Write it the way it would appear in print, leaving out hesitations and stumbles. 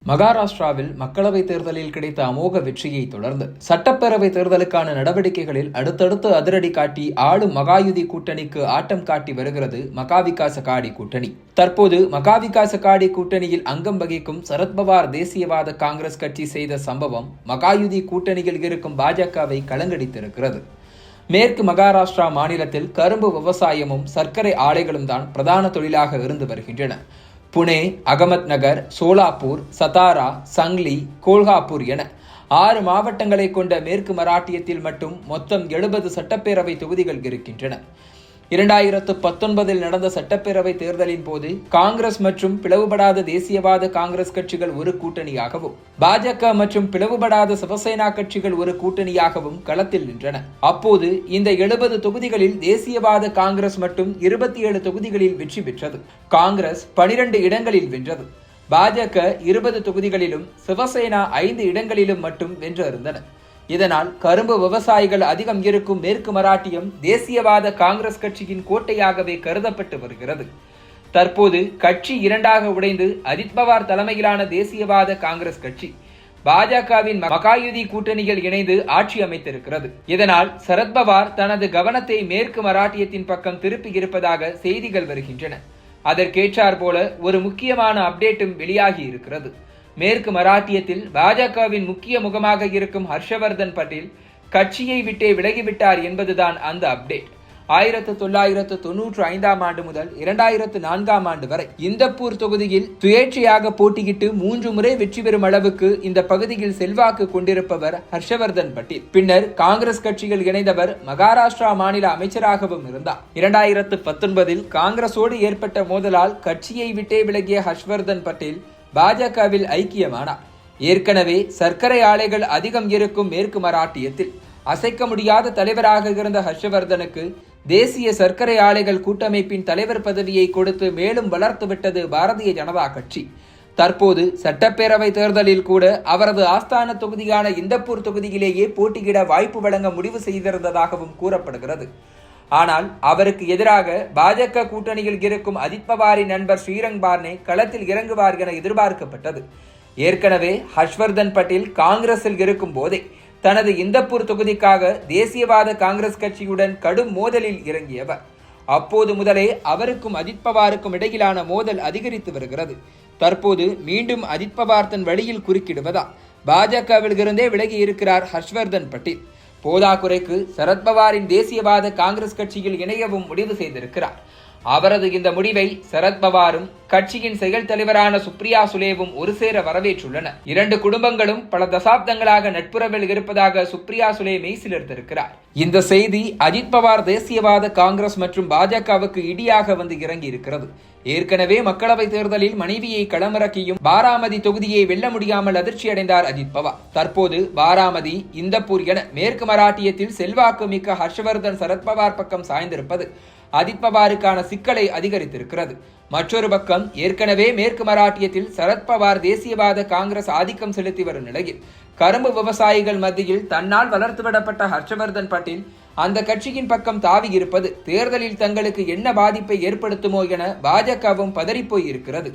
மகாராஷ்டிராவில் மக்களவைத் தேர்தலில் கிடைத்த அமோக வெற்றியை தொடர்ந்து சட்டப்பேரவைத் தேர்தலுக்கான நடவடிக்கைகளில் அடுத்தடுத்து அதிரடி காட்டி ஆளும் மகாயுதி கூட்டணிக்கு ஆட்டம் காட்டி வருகிறது மகாவிகாஸ் அகாடி கூட்டணி. தற்போது மகாவிகாஸ் அகாடி கூட்டணியில் அங்கம் வகிக்கும் சரத்பவார் தேசியவாத காங்கிரஸ் கட்சி செய்த சம்பவம் மகாயுதி கூட்டணியில் இருக்கும் பாஜகவை கலங்கடித்திருக்கிறது. மேற்கு மகாராஷ்டிரா மாநிலத்தில் கரும்பு விவசாயமும் சர்க்கரை ஆலைகளும் தான் பிரதான தொழிலாக இருந்து வருகின்றன. புனே, அகமத் நகர், சோலாப்பூர், சதாரா, சங்லி, கோல்ஹாப்பூர் என 6 மாவட்டங்களை கொண்ட மேற்கு மராட்டியத்தில் மட்டும் மொத்தம் 70 சட்டப்பேரவை தொகுதிகள் இருக்கின்றன. 2019 நடந்த சட்டப்பேரவை தேர்தலின் போது காங்கிரஸ் மற்றும் பிளவுபடாத தேசியவாத காங்கிரஸ் கட்சிகள் ஒரு கூட்டணியாகவும், பாஜக மற்றும் பிளவுபடாத சிவசேனா கட்சிகள் ஒரு கூட்டணியாகவும் களத்தில் நின்றன. அப்போது இந்த 70 தொகுதிகளில் தேசியவாத காங்கிரஸ் மட்டும் 27 தொகுதிகளில் வெற்றி பெற்றது. காங்கிரஸ் 12 இடங்களில் வென்றது. பாஜக 20 தொகுதிகளிலும், சிவசேனா 5 இடங்களிலும் மட்டும் வென்றிருந்தன. இதனால் கரும்பு விவசாயிகள் அதிகம் இருக்கும் மேற்கு மராட்டியம் தேசியவாத காங்கிரஸ் கட்சியின் கோட்டையாகவே கருதப்பட்டு வருகிறது. தற்போது கட்சி இரண்டாக உடைந்து அஜித் பவார் தலைமையிலான தேசியவாத காங்கிரஸ் கட்சி பாஜகவின் மகாயுதி கூட்டணியில் இணைந்து ஆட்சி அமைத்திருக்கிறது. இதனால் சரத்பவார் தனது கவனத்தை மேற்கு மராட்டியத்தின் பக்கம் திருப்பி இருப்பதாக செய்திகள் வருகின்றன. அதற்கேற்றார் போல ஒரு முக்கியமான அப்டேட்டும் வெளியாகி இருக்கிறது. மேற்கு மராட்டியத்தில் பாஜகவின் முக்கிய முகமாக இருக்கும் ஹர்ஷவர்தன் பட்டேல் கட்சியை விட்டே விலகிவிட்டார் என்பதுதான் அந்த அப்டேட். 1995 ஆண்டு முதல் 2004 ஆண்டு வரை இந்தப்பூர் தொகுதியில் சுயேட்சையாக போட்டியிட்டு 3 முறை வெற்றி பெறும் அளவுக்கு இந்த பகுதியில் செல்வாக்கு கொண்டிருப்பவர் ஹர்ஷவர்தன் பட்டேல். பின்னர் காங்கிரஸ் கட்சியில் இணைந்தவர் மகாராஷ்டிரா மாநில அமைச்சராகவும் இருந்தார். 2019 காங்கிரஸோடு ஏற்பட்ட மோதலால் கட்சியை விட்டே விலகிய ஹர்ஷவர்தன் பட்டேல் பாஜகவில் ஐக்கியமானார். ஏற்கனவே சர்க்கரை ஆலைகள் அதிகம் இருக்கும் மேற்கு மராட்டியத்தில் அசைக்க முடியாத தலைவராக இருந்த ஹர்ஷவர்தனுக்கு தேசிய சர்க்கரை ஆலைகள் கூட்டமைப்பின் தலைவர் பதவியை கொடுத்து மேலும் வளர்த்துவிட்டது பாரதிய ஜனதா கட்சி. தற்போது சட்டப்பேரவை தேர்தலில் கூட அவரது ஆஸ்தான தொகுதியான இந்தப்பூர் தொகுதியிலேயே போட்டியிட வாய்ப்பு வழங்க முடிவு செய்திருந்ததாகவும் கூறப்படுகிறது. ஆனால் அவருக்கு எதிராக பாஜக கூட்டணியில் இருக்கும் அஜித் பவாரின் நண்பர் ஸ்ரீரங் பார்னே களத்தில் இறங்குவார் என எதிர்பார்க்கப்பட்டது. ஏற்கனவே ஹர்ஷவர்தன் பட்டேல் காங்கிரஸில் இருக்கும் போதே தனது இந்தப்பூர் தொகுதிக்காக தேசியவாத காங்கிரஸ் கட்சியுடன் கடும் மோதலில் இறங்கியவர். அப்போது முதலே அவருக்கும் அஜித் பவாருக்கும் இடையிலான மோதல் அதிகரித்து வருகிறது. தற்போது மீண்டும் அஜித் பவார் தன் வழியில் குறுக்கிடுவதால் பாஜகவில் இருந்தே விலகி இருக்கிறார் ஹர்ஷவர்தன் பட்டேல். போதாக்குறைக்கு சரத்பவாரின் தேசியவாத காங்கிரஸ் கட்சியில் இணையவும் முடிவு செய்திருக்கிறார். அவரது இந்த முடிவை சரத்பவாரும் கட்சியின் செயல் தலைவரான சுப்ரியா சுலேவும் ஒரு சேர வரவேற்றுள்ளனர். 2 குடும்பங்களும் பல தசாப்தங்களாக நட்புறவில் இருப்பதாக சுப்ரியா சுலே மெய்சிலிருத்திருக்கிறார். இந்த செய்தி அஜித் பவார் தேசியவாத காங்கிரஸ் மற்றும் பாஜகவுக்கு இடியாக வந்து இறங்கி இருக்கிறது. ஏற்கனவே மக்களவை தேர்தலில் மனைவியை களமிறக்கியும் பாராமதி தொகுதியை வெல்ல முடியாமல் அதிர்ச்சி அடைந்தார் அஜித் பவார். தற்போது பாராமதி, இந்தப்பூர் என மேற்கு மராட்டியத்தில் செல்வாக்கு மிக்க ஹர்ஷவர்தன் சரத்பவார் பக்கம் சாய்ந்திருப்பது அஜித் பவாருக்கான சிக்கலை அதிகரித்திருக்கிறது. மற்றொரு பக்கம் ஏற்கனவே மேற்கு மராட்டியத்தில் சரத்பவார் தேசியவாத காங்கிரஸ் ஆதிக்கம் செலுத்தி வரும் நிலையில் கரும்பு விவசாயிகள் மத்தியில் தன்னால் வளர்த்துவிடப்பட்ட ஹர்ஷவர்தன் பட்டேல் அந்த கட்சியின் பக்கம் தாவி இருப்பது தேர்தலில் தங்களுக்கு என்ன பாதிப்பை ஏற்படுத்துமோ என பாஜகவும் பதறிப்போய் இருக்கிறது.